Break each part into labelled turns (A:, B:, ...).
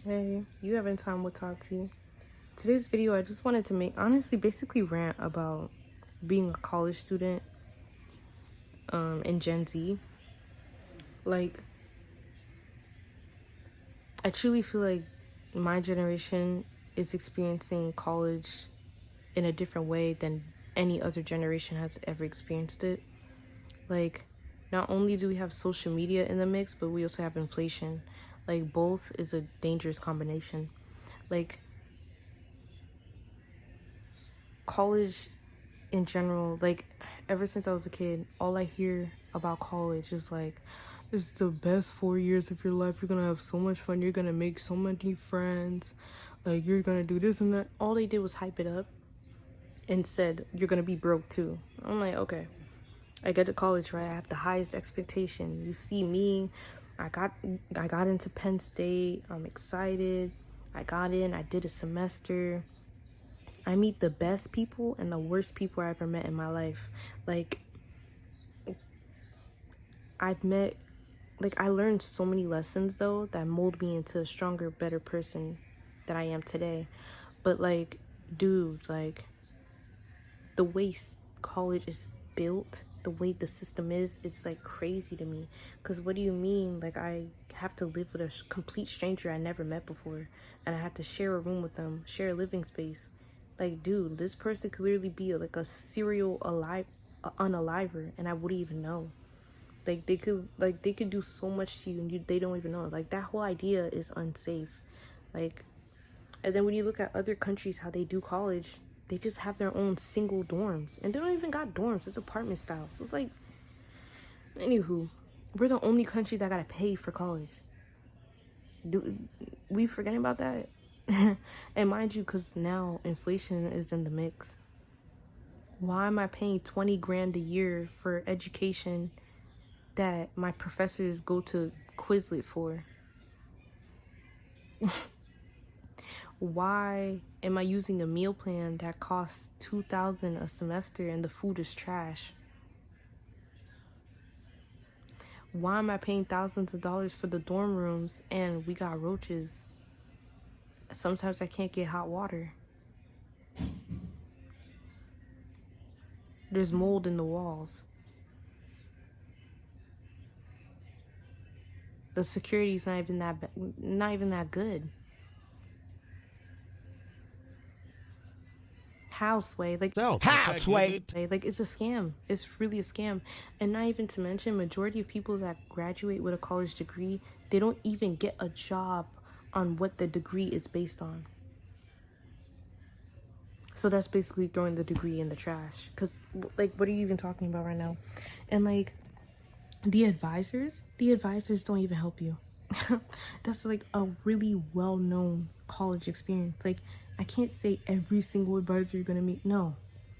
A: Hey, you having time with Tati? Today's video, I just wanted to honestly, basically rant about being a college student in Gen Z. Like, I truly feel like my generation is experiencing college in a different way than any other generation has ever experienced it. Like, not only do we have social media in the mix, but we also have inflation. Like, both is a dangerous combination. Like, college in general, like, ever since I was a kid, all I hear about college is like, it's the best 4 years of your life. You're gonna have so much fun. You're gonna make so many friends. Like, you're gonna do this and that. All they did was hype it up and said, you're gonna be broke too. I'm like, okay. I get to college, right? I have the highest expectation. You see me, I got into Penn State. I'm excited. I got in. I did a semester. I meet the best people and the worst people I ever met in my life. Like, I learned so many lessons though that mold me into a stronger, better person that I am today. But like, dude, like, the way college is built, the way the system is, it's like crazy to me. Because what do you mean? Like, I have to live with a complete stranger I never met before, and I have to share a room with them, share a living space. Like, dude, this person could literally be like a serial unaliver, and I wouldn't even know. Like, they could do so much to you, and they don't even know. Like, that whole idea is unsafe. Like, and then when you look at other countries, how they do college, they just have their own single dorms, and they don't even got dorms. It's apartment style. So it's like, anywho, we're the only country that gotta pay for college. Do we forgetting about that? And mind you, because now inflation is in the mix. Why am I paying 20 grand a year for education that my professors go to Quizlet for? Why am I using a meal plan that costs $2,000 a semester and the food is trash? Why am I paying thousands of dollars for the dorm rooms and we got roaches? Sometimes I can't get hot water. There's mold in the walls. The security's not even that good. Houseway, like, like, it's a scam. It's really a scam. And not even to mention, majority of people that graduate with a college degree, they don't even get a job on what the degree is based on. So that's basically throwing the degree in the trash. Because, like, what are you even talking about right now? And, like, the advisors don't even help you. That's, like, a really well-known college experience. Like, I can't say every single advisor you're gonna meet. No,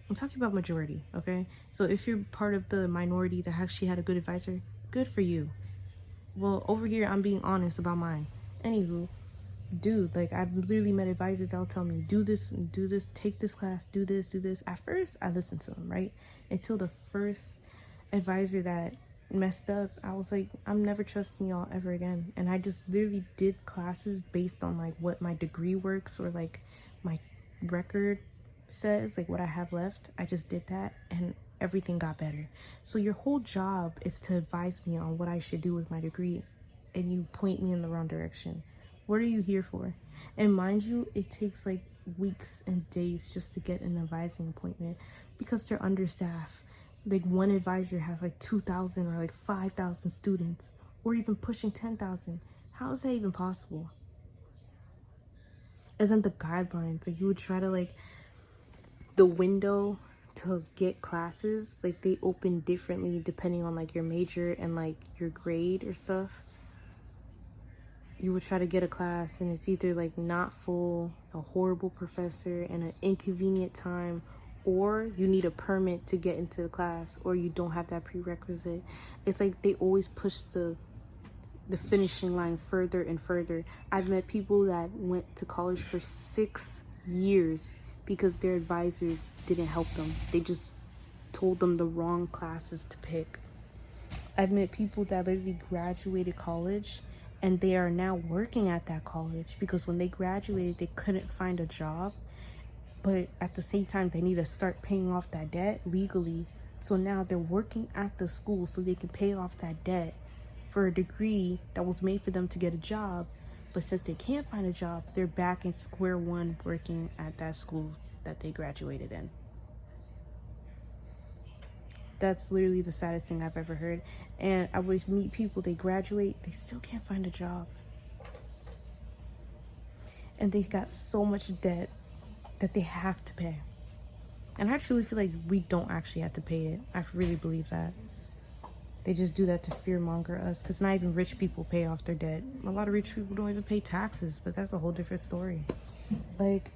A: I'm talking about majority, okay? So if you're part of the minority that actually had a good advisor, good for you. Well, over here, I'm being honest about mine. Anywho, dude, like, I've literally met advisors that'll tell me, do this, take this class, do this. At first, I listened to them, right? Until the first advisor that messed up, I was like, I'm never trusting y'all ever again. And I just literally did classes based on, like, what my degree works or, like, my record says, like, what I have left. I just did that, and everything got better. So your whole job is to advise me on what I should do with my degree, and you point me in the wrong direction. What are you here for? And mind you, it takes like weeks and days just to get an advising appointment because they're understaffed. Like, one advisor has like 2,000 or like 5,000 students, or even pushing 10,000. How is that even possible? And then the guidelines, like, you would try to, like, the window to get classes, like, they open differently depending on like your major and like your grade or stuff. You would try to get a class and it's either like not full, a horrible professor, and an inconvenient time, or you need a permit to get into the class, or you don't have that prerequisite. It's like they always push the finishing line further and further. I've met people that went to college for 6 years because their advisors didn't help them. They just told them the wrong classes to pick. I've met people that literally graduated college and they are now working at that college because when they graduated, they couldn't find a job. But at the same time, they need to start paying off that debt legally. So now they're working at the school so they can pay off that debt for a degree that was made for them to get a job. But since they can't find a job, they're back in square one working at that school that they graduated in. That's literally the saddest thing I've ever heard. And I would meet people, they graduate, they still can't find a job. And they got so much debt that they have to pay. And I truly feel like we don't actually have to pay it. I really believe that. They just do that to fearmonger us, because not even rich people pay off their debt. A lot of rich people don't even pay taxes, but that's a whole different story. Like,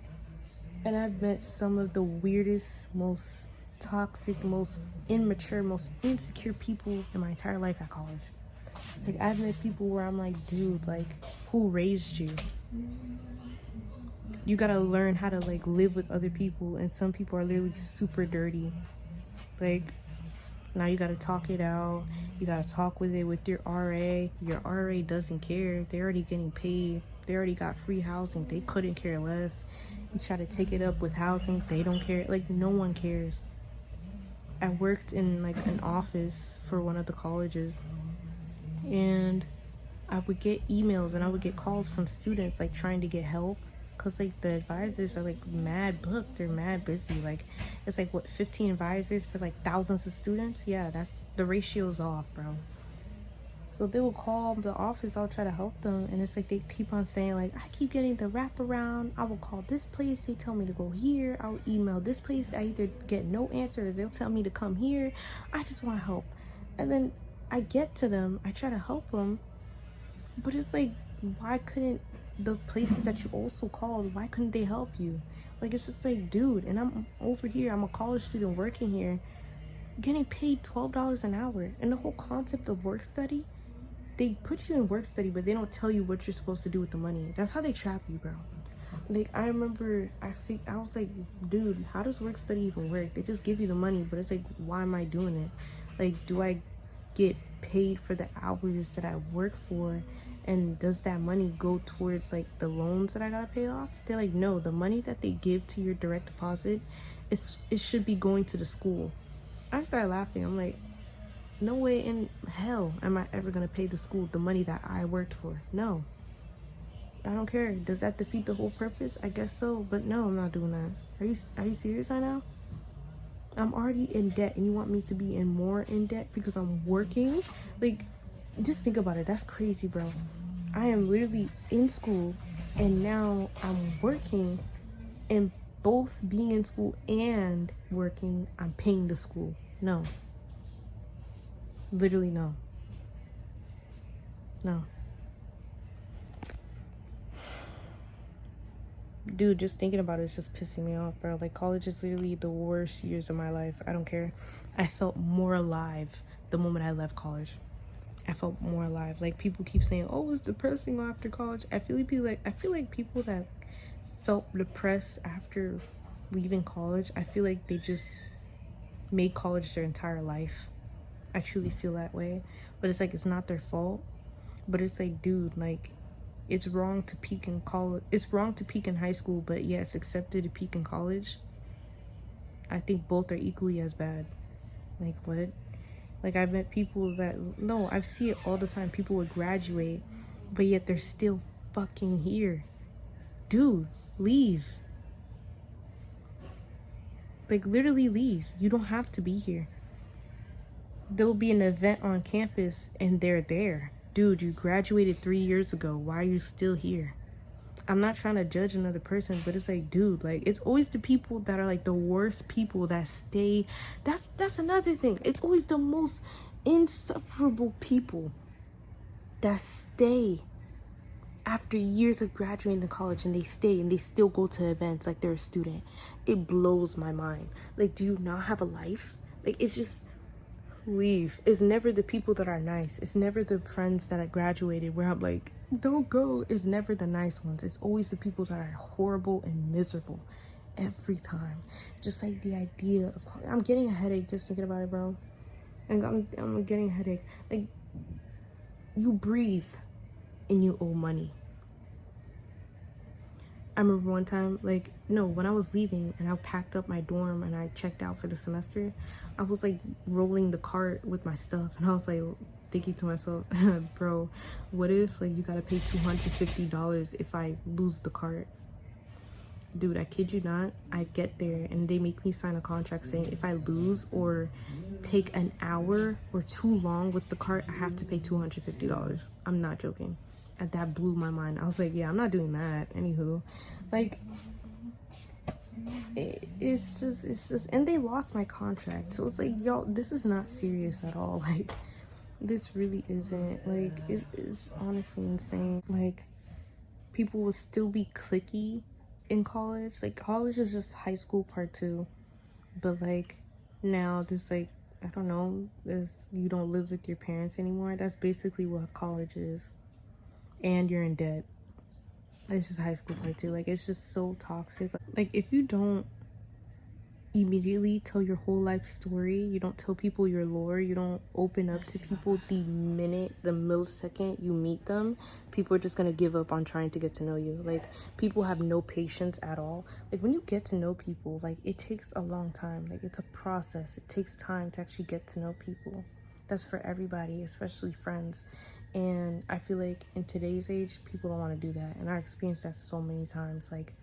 A: and I've met some of the weirdest, most toxic, most immature, most insecure people in my entire life at college. Like, I've met people where I'm like, dude, like, who raised you? You gotta learn how to, like, live with other people, and some people are literally super dirty. Like, now you gotta talk it out. You gotta talk with it with your RA. Your RA doesn't care. They're already getting paid. They already got free housing. They couldn't care less. You try to take it up with housing. They don't care. Like, no one cares. I worked in, like, an office for one of the colleges, and I would get emails and I would get calls from students, like, trying to get help. Because, like, the advisors are, like, mad booked. They're mad busy. Like, it's, like, what, 15 advisors for, like, thousands of students? Yeah, that's, the ratio's off, bro. So they will call the office. I'll try to help them. And it's, like, they keep on saying, like, I keep getting the wraparound. I will call this place. They tell me to go here. I'll email this place. I either get no answer or they'll tell me to come here. I just want help. And then I get to them. I try to help them. But it's, like, why couldn't the places that you also called, why couldn't they help you? Like, it's just like, dude, and I'm over here, I'm a college student working here, getting paid $12 an hour. And the whole concept of work study, they put you in work study, but they don't tell you what you're supposed to do with the money. That's how they trap you, bro. Like, I remember, I was like, dude, how does work study even work? They just give you the money, but it's like, why am I doing it? Like, do I get paid for the hours that I work for? And does that money go towards, like, the loans that I gotta pay off? They're like, no, the money that they give to your direct deposit, it should be going to the school. I started laughing. I'm like, no way in hell am I ever gonna pay the school the money that I worked for. No. I don't care. Does that defeat the whole purpose? I guess so, but no, I'm not doing that. Are you serious right now? I'm already in debt, and you want me to be in more in debt because I'm working? Like, just think about it. That's crazy, bro. I am literally in school, and now I'm working, and both being in school and working, I'm paying the school. No. Literally, no. No. Dude, just thinking about it is just pissing me off, bro. Like, college is literally the worst years of my life. I don't care. I felt more alive the moment I left college. I felt more alive. Like, people keep saying, oh, it's depressing after college. I feel like people that felt depressed after leaving college, I feel like they just made college their entire life. I truly feel that way. But it's like, it's not their fault. But it's like, dude, like, it's wrong to peak in college. It's wrong to peak in high school, but yeah, it's accepted to peak in college. I think both are equally as bad. Like, what? Like, I've met people that, no, I see it all the time. People would graduate, but yet they're still fucking here. Dude, leave. Like, literally leave. You don't have to be here. There'll be an event on campus and they're there. Dude, you graduated 3 years ago. Why are you still here? I'm not trying to judge another person, but it's like, dude, like, it's always the people that are, like, the worst people that stay. That's another thing. It's always the most insufferable people that stay after years of graduating to college, and they stay and they still go to events like they're a student. It blows my mind. Like, do you not have a life? Like, it's just, leave. It's never the people that are nice. It's never the friends that I graduated where I'm like, don't go. It's never the nice ones. It's always the people that are horrible and miserable every time. Just like the idea of, I'm getting a headache just thinking about it, bro. And I'm getting a headache. Like, you breathe. and you owe money. I remember one time, like, no, when I was leaving and I packed up my dorm and I checked out for the semester, I was like rolling the cart with my stuff, and I was like thinking to myself, bro, what if like you gotta pay $250 if I lose the cart? Dude, I kid you not, I get there and they make me sign a contract saying if I lose or take an hour or too long with the cart, I have to pay $250. I'm not joking. And that blew my mind. I was like, yeah, I'm not doing that. Anywho, like, it's just, and they lost my contract. So it's like, y'all, this is not serious at all. Like, this really isn't. Like, it is honestly insane. Like, people will still be cliquey in college. Like, college is just high school part 2. But like, now there's like, I don't know, there's, you don't live with your parents anymore. That's basically what college is. And you're in debt. It's just high school part 2. Like, it's just so toxic. Like, if you don't immediately tell your whole life story, you don't tell people your lore, you don't open up to people the millisecond you meet them, people are just gonna give up on trying to get to know you. Like, people have no patience at all. Like, when you get to know people, like, it takes a long time. Like, it's a process. It takes time to actually get to know people. That's for everybody, especially friends. And I feel like in today's age, people don't want to do that. And I experienced that so many times. Like,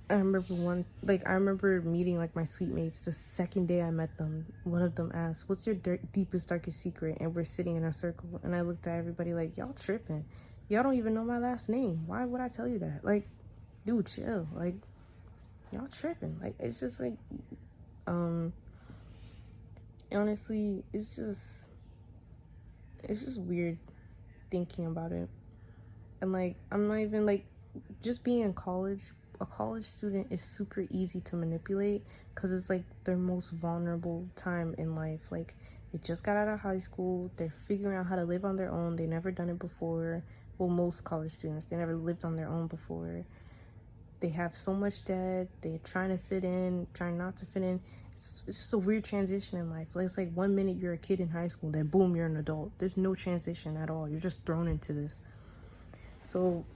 A: I remember meeting like my suite mates. The second day I met them, one of them asked, what's your deepest, darkest secret? And we're sitting in a circle. And I looked at everybody like, y'all tripping. Y'all don't even know my last name. Why would I tell you that? Like, dude, chill. Like, y'all tripping. Like, it's just like, honestly, it's just weird thinking about it. And like, I'm not even like, just being in college, a college student is super easy to manipulate because it's like their most vulnerable time in life. Like, they just got out of high school, they're figuring out how to live on their own, they never done it before. Well, most college students, they never lived on their own before. They have so much debt, they're trying to fit in, trying not to fit in. It's just a weird transition in life. Like, it's like 1 minute you're a kid in high school, then boom, you're an adult. There's no transition at all. You're just thrown into this. So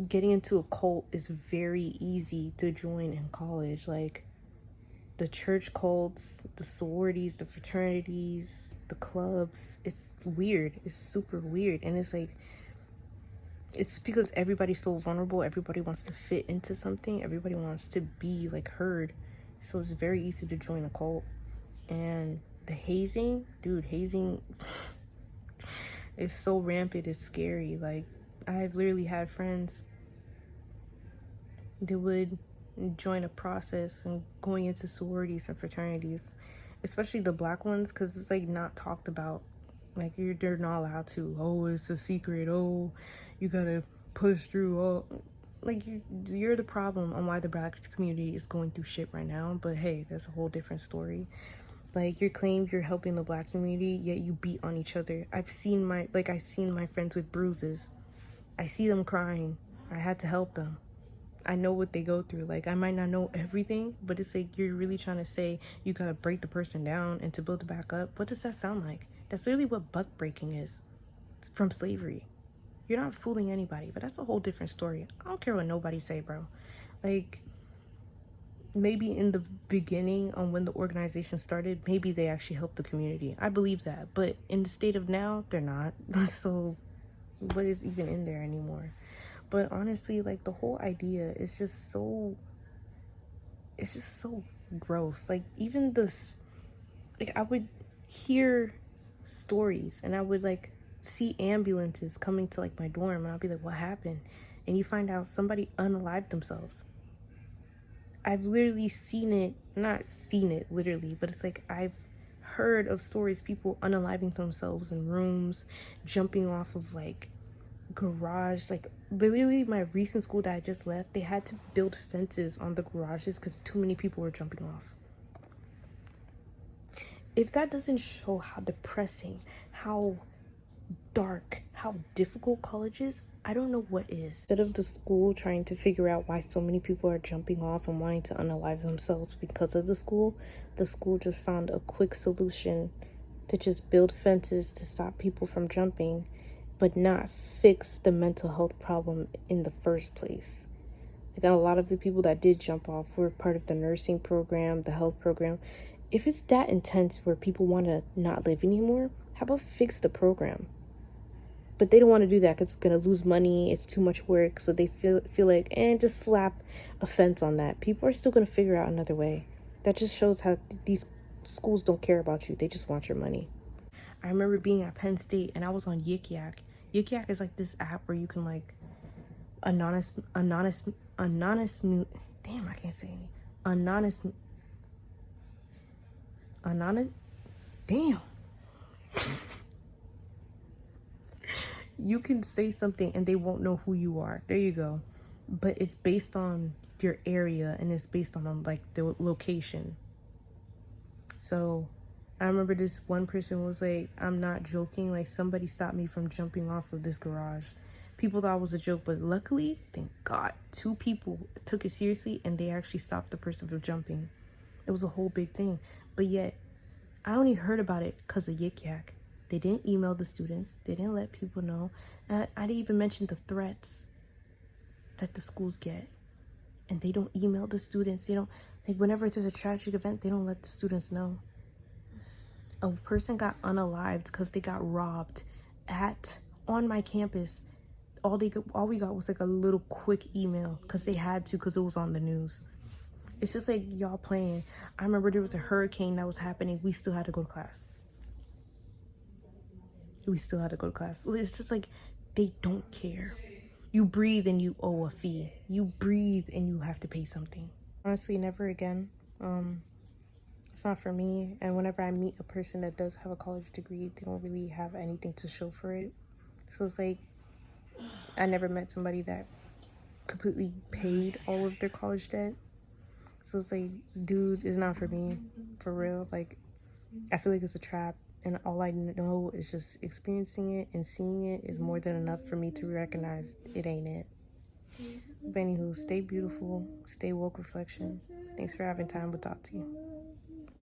A: getting into a cult is very easy to join in college. Like, the church cults, the sororities, the fraternities, the clubs, it's weird. It's super weird. And it's like, it's because everybody's so vulnerable. Everybody wants to fit into something. Everybody wants to be like heard. So it's very easy to join a cult. And the hazing, dude, hazing is so rampant. It's scary. Like, I've literally had friends that would join a process and going into sororities and fraternities, especially the black ones, because it's like not talked about. Like, they're not allowed to. Oh, it's a secret. Oh, you gotta push through. Oh, like, you're the problem on why the black community is going through shit right now. But hey, that's a whole different story. Like, you claim you're helping the black community, yet you beat on each other. I've seen my friends with bruises. I see them crying. I had to help them. I know what they go through. Like, I might not know everything, but it's like, you're really trying to say you gotta break the person down and to build it back up. What does that sound like? That's literally what buck breaking is from slavery. You're not fooling anybody, but that's a whole different story. I don't care what nobody say, bro. Like, maybe in the beginning, on when the organization started, maybe they actually helped the community. I believe that. But in the state of now, they're not. So what is even in there anymore? But honestly, like, the whole idea is just so, it's just so gross. Like, even this, like, I would hear stories and I would like see ambulances coming to like my dorm, and I'll be like, what happened? And you find out somebody unalived themselves. I've literally seen it, not seen it literally, but it's like, I've heard of stories, people unaliving themselves in rooms, jumping off of like garage. Like, literally my recent school that I just left, they had to build fences on the garages because too many people were jumping off. If that doesn't show how depressing, how dark, how difficult college is, I don't know what is. Instead of the school trying to figure out why so many people are jumping off and wanting to unalive themselves because of the school just found a quick solution to just build fences to stop people from jumping. but not fix the mental health problem in the first place. Like, a lot of the people that did jump off were part of the nursing program, the health program. If it's that intense where people want to not live anymore, how about fix the program? But they don't want to do that because it's going to lose money. It's too much work. So they feel like, just slap a fence on that. People are still going to figure out another way. That just shows how these schools don't care about you. They just want your money. I remember being at Penn State and I was on Yik Yak. Yik Yak is like this app where you can like anonymous, damn, I can't say any. Damn. You can say something and they won't know who you are. There you go. But it's based on your area and it's based on like the location. So I remember this one person was like, I'm not joking, like somebody stopped me from jumping off of this garage. People thought it was a joke, but luckily, thank God, 2 people took it seriously and they actually stopped the person from jumping. It was a whole big thing. But yet, I only heard about it because of Yik Yak. They didn't email the students. They didn't let people know. And I didn't even mention the threats that the schools get. And they don't email the students. They don't, like, whenever there's a tragic event, they don't let the students know. A person got unalived because they got robbed on my campus. All we got was like a little quick email because they had to, because it was on the news. It's just like y'all playing. I remember there was a hurricane that was happening. We still had to go to class. It's just like they don't care. You breathe and you owe a fee. You breathe and you have to pay something. Honestly, never again. It's not for me. And whenever I meet a person that does have a college degree, they don't really have anything to show for it. So it's like, I never met somebody that completely paid all of their college debt. So it's like, dude, it's not for me, for real. Like, I feel like it's a trap, and all I know is just experiencing it and seeing it is more than enough for me to recognize it ain't it. But anywho, stay beautiful, stay woke reflection. Thanks for having time to talk to you.